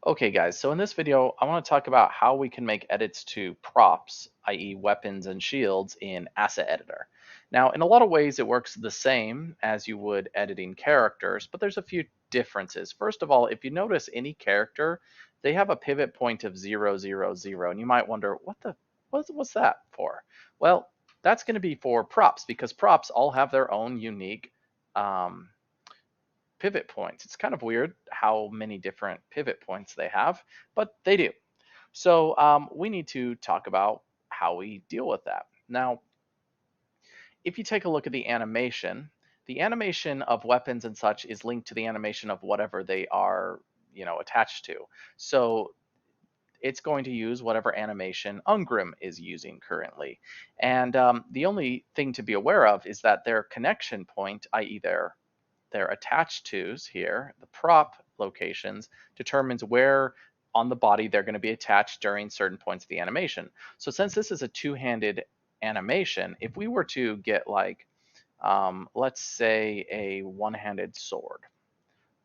Okay guys, so in this video, I want to talk about how we can make edits to props, i.e. weapons and shields in AssetEditor. Now, in a lot of ways, it works the same as you would editing characters, but there's a few differences. First of all, if you notice any character, they have a pivot point of 0, 0, 0, and you might wonder, what's that for? Well, that's going to be for props, because props all have their own unique um, pivot points. It's kind of weird how many different pivot points they have, but they do. So we need to talk about how we deal with that. Now, if you take a look at the animation of weapons and such is linked to the animation of whatever they are, attached to. So it's going to use whatever animation Ungrim is using currently. And the only thing to be aware of is that their connection point, i.e. their attached tos here, the prop locations, determines where on the body they're going to be attached during certain points of the animation. So since this is a two-handed animation, if we were to get like, let's say a one-handed sword,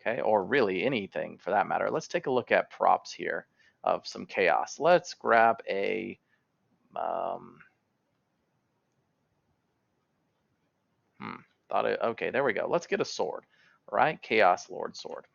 okay, or really anything for that matter. Let's take a look at props here of some chaos. Let's grab a, um, okay, there we go. Let's get a sword, right? Chaos Lord sword.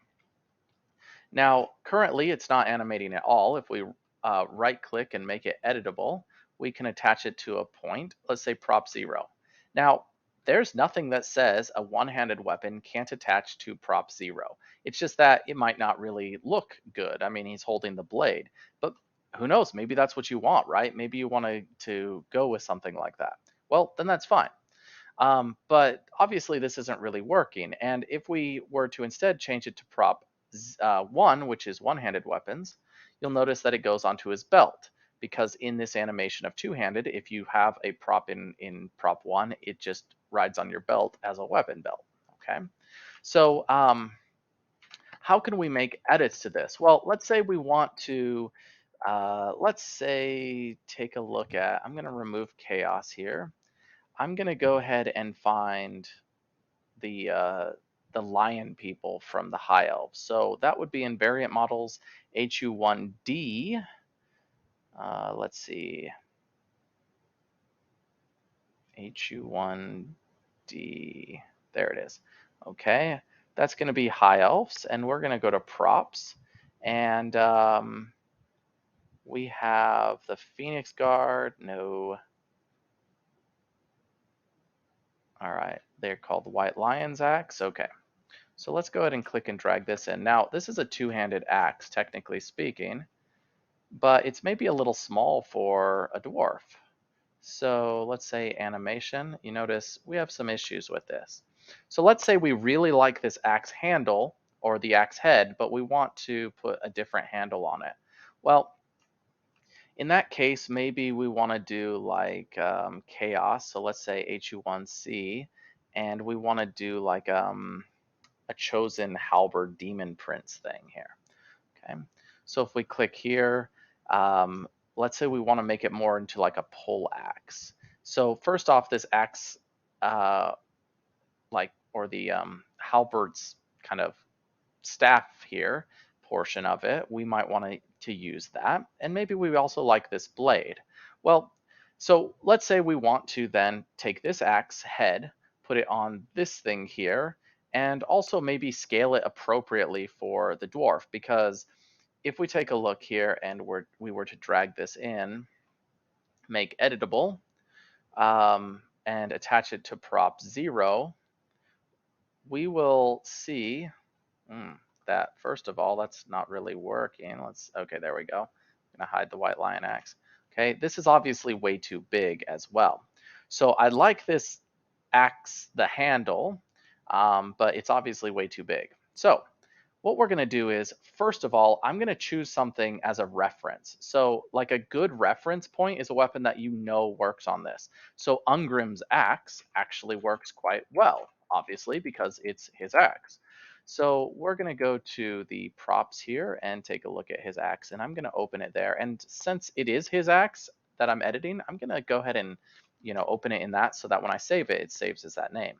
Now, currently it's not animating at all. If we right click and make it editable, we can attach it to a point, let's say prop 0. Now, there's nothing that says a one-handed weapon can't attach to prop 0. It's just that it might not really look good. I mean, he's holding the blade, but who knows? Maybe that's what you want, right? Maybe you want to go with something like that. Well, then that's fine. But obviously this isn't really working. And if we were to instead change it to prop 1, which is one-handed weapons, you'll notice that it goes onto his belt, because in this animation of two-handed, if you have a prop in prop 1, it just rides on your belt as a weapon belt. Okay, so how can we make edits to this? Well, let's say we want to, let's say, take a look at, I'm going to remove chaos here. I'm going to go ahead and find the lion people from the high elves. So that would be in variant models HU1D. Let's see, HU1D. There it is. Okay, that's going to be high elves, and we're going to go to props, and we have the Phoenix Guard. No. All right, they're called White Lion's Axe. Okay. So let's go ahead and click and drag this in. Now, this is a two-handed axe, technically speaking, but it's maybe a little small for a dwarf. So let's say animation. You notice we have some issues with this. So let's say we really like this axe handle or the axe head, but we want to put a different handle on it. Well, in that case, maybe we want to do like chaos. So let's say HU1C, and we want to do like a chosen halberd demon prince thing here. Okay, so if we click here, let's say we want to make it more into like a pole axe. So first off, this axe, or the halberd's kind of staff here portion of it, we might want to use that. And maybe we also like this blade. Well, so let's say we want to then take this axe head, put it on this thing here, and also maybe scale it appropriately for the dwarf, because if we take a look here and we were to drag this in, make editable, and attach it to prop 0, we will see that first of all, that's not really working. Okay, there we go. I'm gonna hide the White Lion axe. Okay, this is obviously way too big as well. So I like this axe, the handle, but it's obviously way too big. So what we're gonna do is, first of all, I'm gonna choose something as a reference. So like a good reference point is a weapon that you know works on this. So Ungrim's axe actually works quite well, obviously, because it's his axe. So we're going to go to the props here and take a look at his axe, and I'm going to open it there. And since it is his axe that I'm editing, I'm going to go ahead and open it in that, so that when I save it, it saves as that name.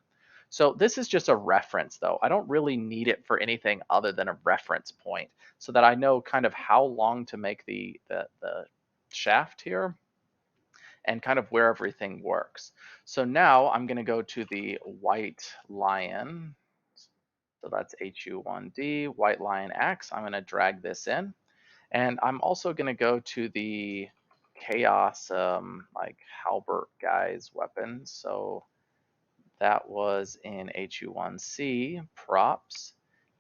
So this is just a reference though. I don't really need it for anything other than a reference point so that I know kind of how long to make the shaft here and kind of where everything works. So now I'm going to go to the white lion. So that's HU1D, white lion X. I'm going to drag this in. And I'm also going to go to the chaos like halberd guys weapon. So that was in HU1C props,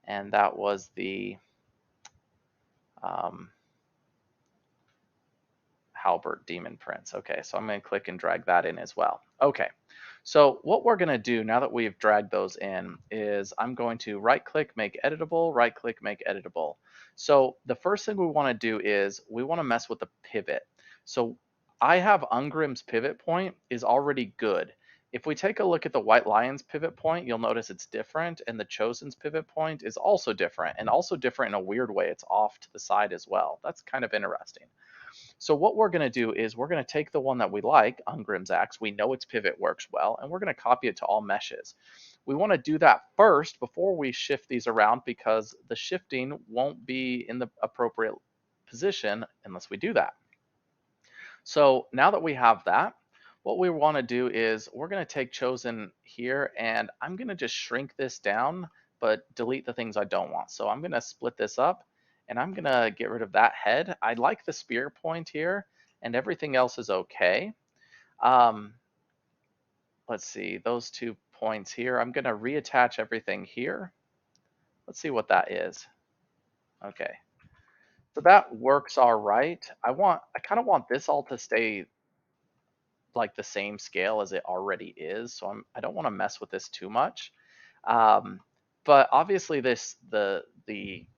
and that was the um, halberd demon prince. Okay, so I'm going to click and drag that in as well. Okay, so what we're going to do now that we've dragged those in is I'm going to right click, make editable, right click, make editable. So the first thing we want to do is we want to mess with the pivot. So I have Ungrim's pivot point is already good. If we take a look at the White Lion's pivot point, you'll notice it's different, and the Chosen's pivot point is also different, and also different in a weird way. It's off to the side as well. That's kind of interesting. So what we're going to do is we're going to take the one that we like, Ungrim's axe. We know its pivot works well, and we're going to copy it to all meshes. We want to do that first before we shift these around because the shifting won't be in the appropriate position unless we do that. So now that we have that, what we want to do is we're going to take Chosen here, and I'm going to just shrink this down, but delete the things I don't want. So I'm going to split this up, and I'm going to get rid of that head. I like the spear point here, and everything else is okay. Let's see, those 2 points here. I'm going to reattach everything here. Let's see what that is. Okay, so that works all right. I kind of want this all to stay like the same scale as it already is, so I don't want to mess with this too much. Um, but obviously the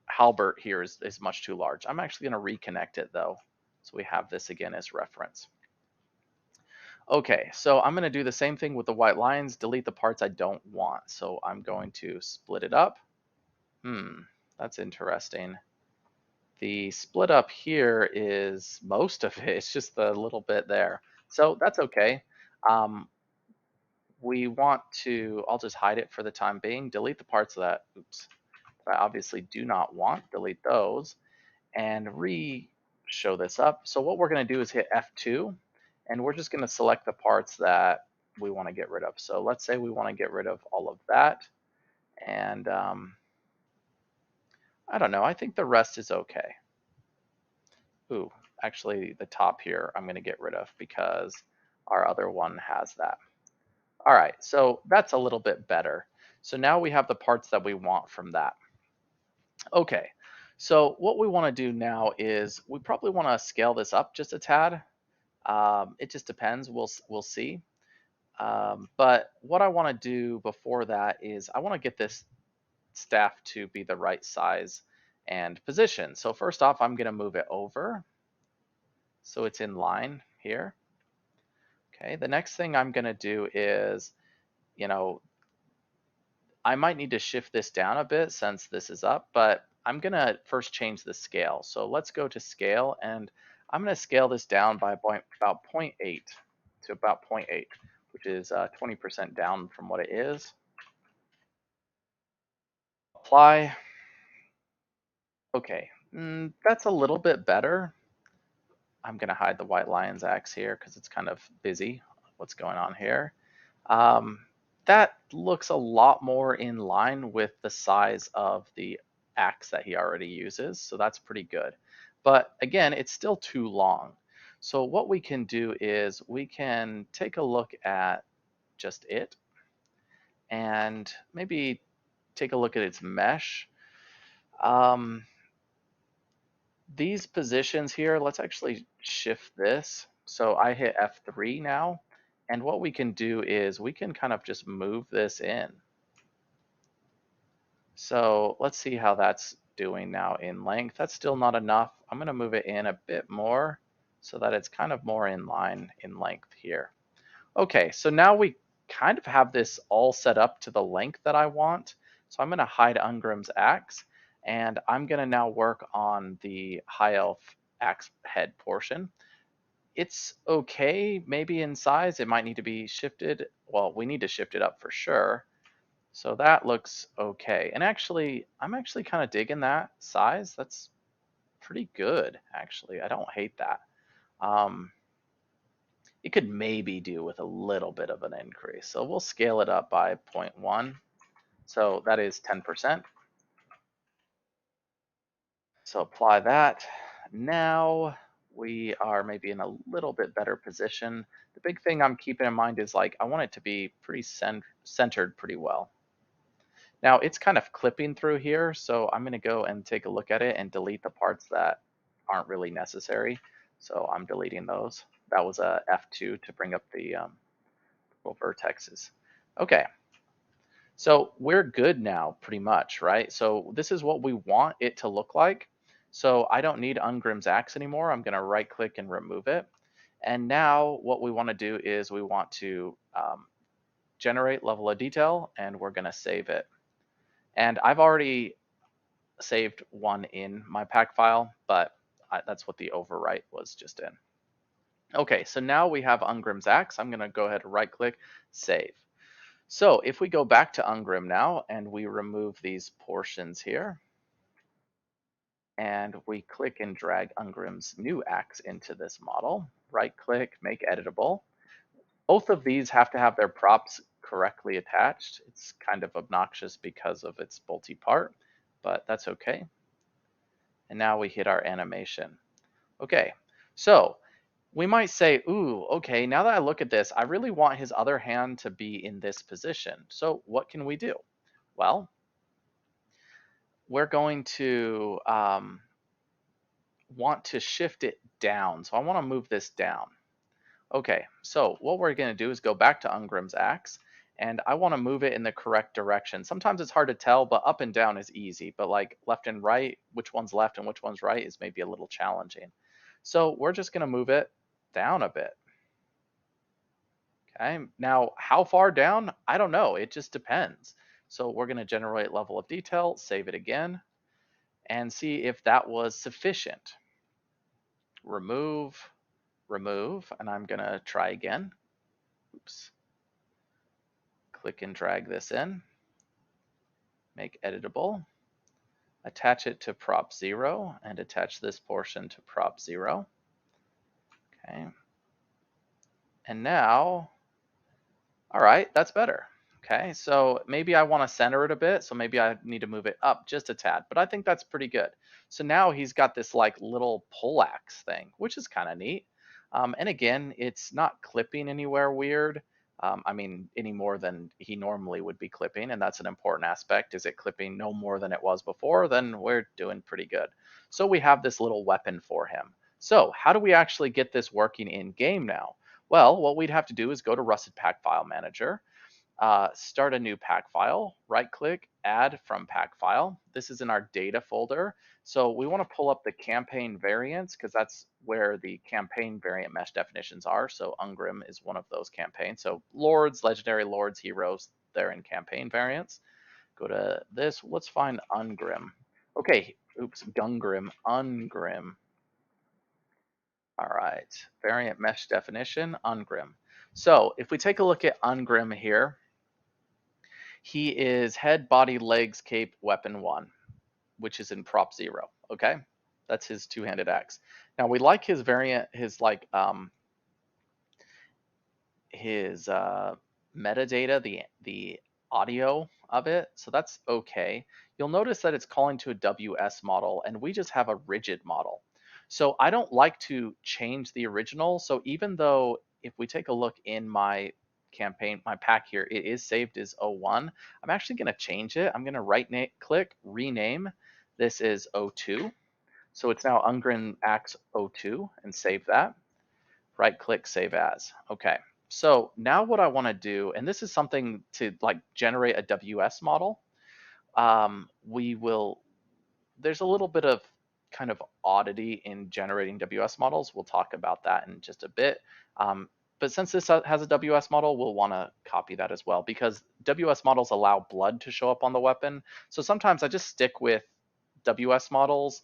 halberd here is much too large. I'm actually going to reconnect it though, so we have this again as reference. Okay, so I'm going to do the same thing with the white lines, delete the parts I don't want. So I'm going to split it up. That's interesting. The split up here is most of it. It's just the little bit there. So that's okay. We want to, I'll just hide it for the time being, delete the parts of that, that I obviously do not want, delete those, and show this up. So what we're going to do is hit F2, and we're just going to select the parts that we want to get rid of. So let's say we want to get rid of all of that, and I don't know, I think the rest is okay. Ooh, actually the top here I'm going to get rid of because our other one has that. All right, so that's a little bit better. So now we have the parts that we want from that. Okay, so what we want to do now is we probably want to scale this up just a tad. It just depends. We'll see. But what I want to do before that is I want to get this staff to be the right size and position. So first off, I'm going to move it over so it's in line here. Okay, the next thing I'm going to do is, you know, I might need to shift this down a bit since this is up, but I'm going to first change the scale. So let's go to scale, and I'm going to scale this down by about 0.8 to about 0.8, which is 20% down from what it is. Apply. Okay, that's a little bit better. I'm going to hide the white lion's axe here because it's kind of busy. What's going on here? That looks a lot more in line with the size of the axe that he already uses, so that's pretty good. But again, it's still too long. So what we can do is we can take a look at just it and maybe take a look at its mesh. These positions here, let's actually shift this. So I hit F3 now, and what we can do is we can kind of just move this in. So let's see how that's doing now in length. That's still not enough. I'm going to move it in a bit more so that it's kind of more in line in length here. Okay, so now we kind of have this all set up to the length that I want. So I'm going to hide Ungrim's axe, and I'm going to now work on the high elf axe head portion. It's okay, maybe in size. It might need to be shifted. Well, we need to shift it up for sure. So that looks okay. And actually, I'm actually kind of digging that size. That's pretty good, actually. I don't hate that. Um, it could maybe do with a little bit of an increase. So we'll scale it up by zero point 0.1. So that is 10%. So apply that. Now we are maybe in a little bit better position. The big thing I'm keeping in mind is like, I want it to be pretty centered pretty well. Now it's kind of clipping through here, so I'm gonna go and take a look at it and delete the parts that aren't really necessary. So I'm deleting those. That was a F2 to bring up the little vertexes. Okay, so we're good now pretty much, right? So this is what we want it to look like. So I don't need Ungrim's axe anymore. I'm gonna right click and remove it. And now what we wanna do is we want to generate level of detail, and we're gonna save it. And I've already saved one in my pack file, but that's what the overwrite was just in. Okay, so now we have Ungrim's axe. I'm gonna go ahead and right click, save. So if we go back to Ungrim now and we remove these portions here, and we click and drag Ungrim's new axe into this model, right click, make editable. Both of these have to have their props correctly attached. It's kind of obnoxious because of its bolty part, but that's okay. And now we hit our animation. Okay, so we might say, ooh, okay, now that I look at this, I really want his other hand to be in this position. So what can we do? Well, we're going to want to shift it down. So I want to move this down. Okay, so what we're going to do is go back to Ungrim's axe, and I want to move it in the correct direction. Sometimes it's hard to tell, but up and down is easy. But like left and right, which one's left and which one's right is maybe a little challenging. So we're just going to move it down a bit. Okay, now how far down? I don't know. It just depends. So we're going to generate level of detail, save it again, and see if that was sufficient. Remove, remove, and I'm going to try again. Oops. Click and drag this in, make editable, attach it to prop 0, and attach this portion to prop 0. Okay. And now, all right, that's better. Okay, so maybe I want to center it a bit, so maybe I need to move it up just a tad, but I think that's pretty good. So now he's got this like little poleaxe thing, which is kind of neat. And again, it's not clipping anywhere weird. I mean, any more than he normally would be clipping, and that's an important aspect. Is it clipping no more than it was before? Then we're doing pretty good. So we have this little weapon for him. So how do we actually get this working in game now? Well, what we'd have to do is go to Rusted Pack File Manager, start a new pack file, right click, add from pack file. This is in our data folder. So we want to pull up the campaign variants because that's where the campaign variant mesh definitions are. So Ungrim is one of those campaigns. So lords, legendary lords, heroes, they're in campaign variants. Go to this, let's find Ungrim. Okay, oops, Gungrim, Ungrim. All right, variant mesh definition, Ungrim. So if we take a look at Ungrim here, he is head, body, legs, cape, weapon 1, which is in prop 0. Okay, that's his two-handed axe. Now we like his variant, his metadata, the audio of it. So that's okay. You'll notice that it's calling to a WS model, and we just have a rigid model. So I don't like to change the original. So even though if we take a look in my campaign, my pack here, it is saved as 01, I'm actually going to change it. I'm going to right click, rename. This is 02. So it's now Ungrim Axe 02, and save that. Right click, save as. Okay. So now what I want to do, and this is something to like generate a WS model. There's a little bit of kind of oddity in generating WS models. We'll talk about that in just a bit. But since this has a WS model, we'll want to copy that as well because WS models allow blood to show up on the weapon. So sometimes I just stick with WS models,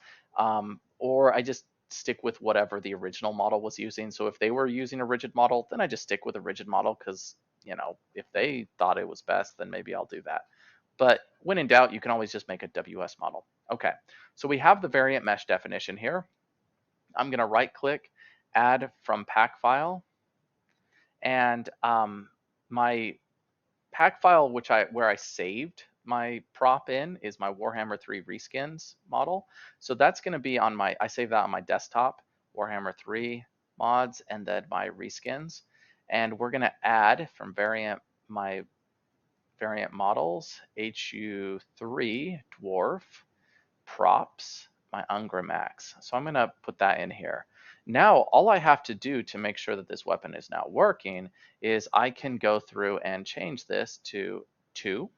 or I just stick with whatever the original model was using. So if they were using a rigid model, then I just stick with a rigid model because, you know, if they thought it was best, then maybe I'll do that. But when in doubt, you can always just make a WS model. Okay, so we have the variant mesh definition here. I'm going to right click, add from pack file, and my pack file, where I saved my prop in, is my Warhammer 3 reskins model. So that's going to be on I save that on my desktop, Warhammer 3 mods, and then my reskins. And we're going to add from my variant models, HU3 dwarf props, my Ungramax. So I'm going to put that in here. Now, all I have to do to make sure that this weapon is now working is I can go through and change this to 2.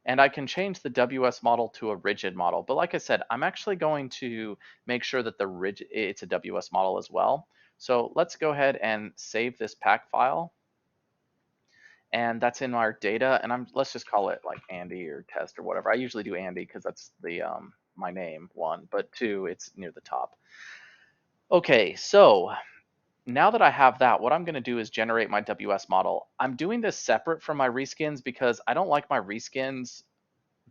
And I can change the WS model to a rigid model. But like I said, I'm actually going to make sure that it's a WS model as well. So let's go ahead and save this pack file. And that's in our data, and let's just call it like Andy or test or whatever. I usually do Andy because that's the my name, 1, but 2, it's near the top. Okay, so now that I have that, what I'm going to do is generate my WS model. I'm doing this separate from my reskins because I don't like my reskins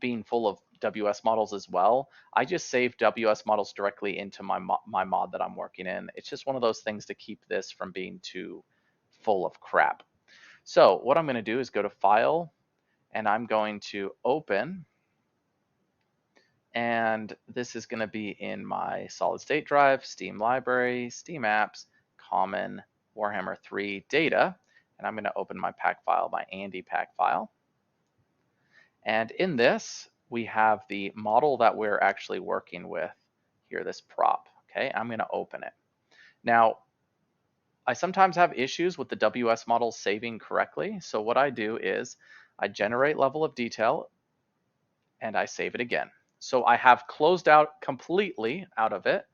being full of WS models as well. I just save WS models directly into my mod that I'm working in. It's just one of those things to keep this from being too full of crap. So what I'm going to do is go to File, and I'm going to open, and this is going to be in my solid state drive, Steam library, Steam apps, common, Warhammer 3 data, and I'm going to open my pack file, my Andy pack file. And in this, we have the model that we're actually working with here, this prop. Okay, I'm going to open it. Now, I sometimes have issues with the WS model saving correctly. So what I do is I generate level of detail and I save it again. So I have closed out completely out of it,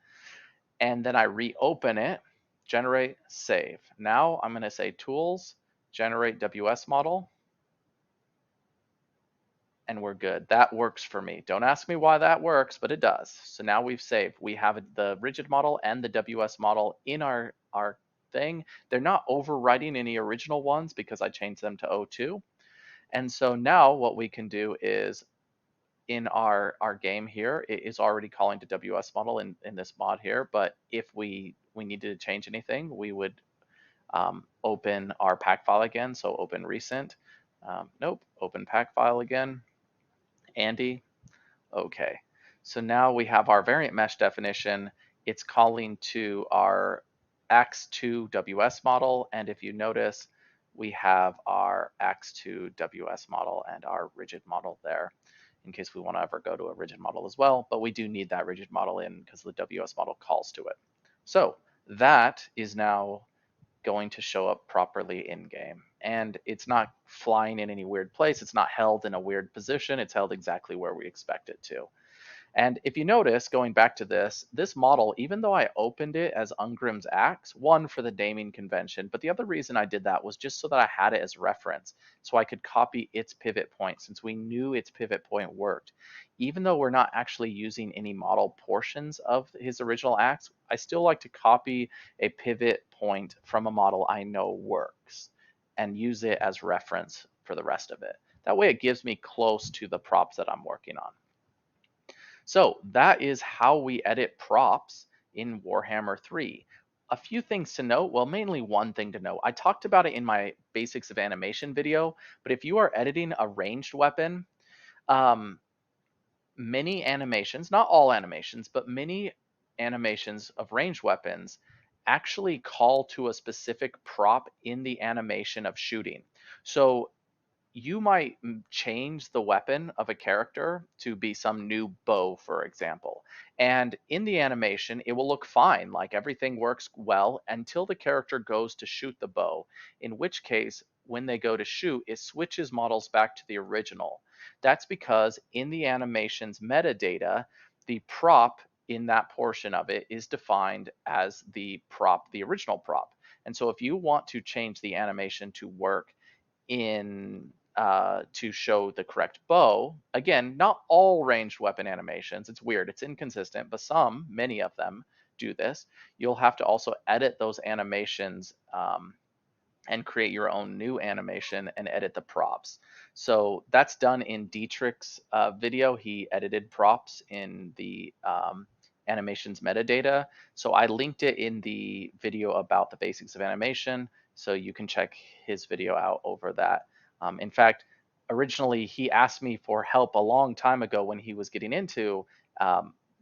and then I reopen it, generate, save. Now I'm going to say Tools, Generate WS Model, and we're good. That works for me. Don't ask me why that works, but it does. So now we've saved. We have the rigid model and the WS model in our thing. They're not overwriting any original ones because I changed them to O2. And so now what we can do is in our game here, it is already calling to WS model in this mod here, but if we needed to change anything, we would open our pack file again. So open recent, nope, open pack file again, Andy, okay. So now we have our variant mesh definition. It's calling to our Ax2 WS model, and if you notice, we have our Ax2 WS model and our rigid model there, in case we want to ever go to a rigid model as well, but we do need that rigid model in because the WS model calls to it. So that is now going to show up properly in game, and it's not flying in any weird place. It's not held in a weird position. It's held exactly where we expect it to. And if you notice, going back to this model, even though I opened it as Ungrim's Axe, one for the naming convention, but the other reason I did that was just so that I had it as reference, so I could copy its pivot point since we knew its pivot point worked. Even though we're not actually using any model portions of his original axe, I still like to copy a pivot point from a model I know works and use it as reference for the rest of it. That way it gives me close to the props that I'm working on. So that is how we edit props in Warhammer 3. A few things to note, well, mainly one thing to note. I talked about it in my basics of animation video, but if you are editing a ranged weapon, many animations, not all animations, but many animations of ranged weapons actually call to a specific prop in the animation of shooting. So you might change the weapon of a character to be some new bow, for example. And in the animation, it will look fine, like everything works well until the character goes to shoot the bow, in which case, when they go to shoot, it switches models back to the original. That's because in the animation's metadata, the prop in that portion of it is defined as the prop, the original prop. And so if you want to change the animation to work in to show the correct bow. Again, not all ranged weapon animations. It's weird. It's inconsistent, but many of them do this. You'll have to also edit those animations and create your own new animation and edit the props. So that's done in Dietrich's video. He edited props in the animations metadata. So I linked it in the video about the basics of animation. So you can check his video out over that. In fact, originally he asked me for help a long time ago when he was getting into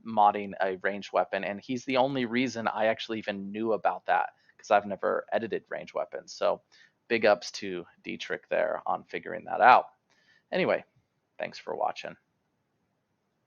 modding a ranged weapon, and he's the only reason I actually even knew about that, because I've never edited ranged weapons. So big ups to Dietrich there on figuring that out. Anyway, thanks for watching.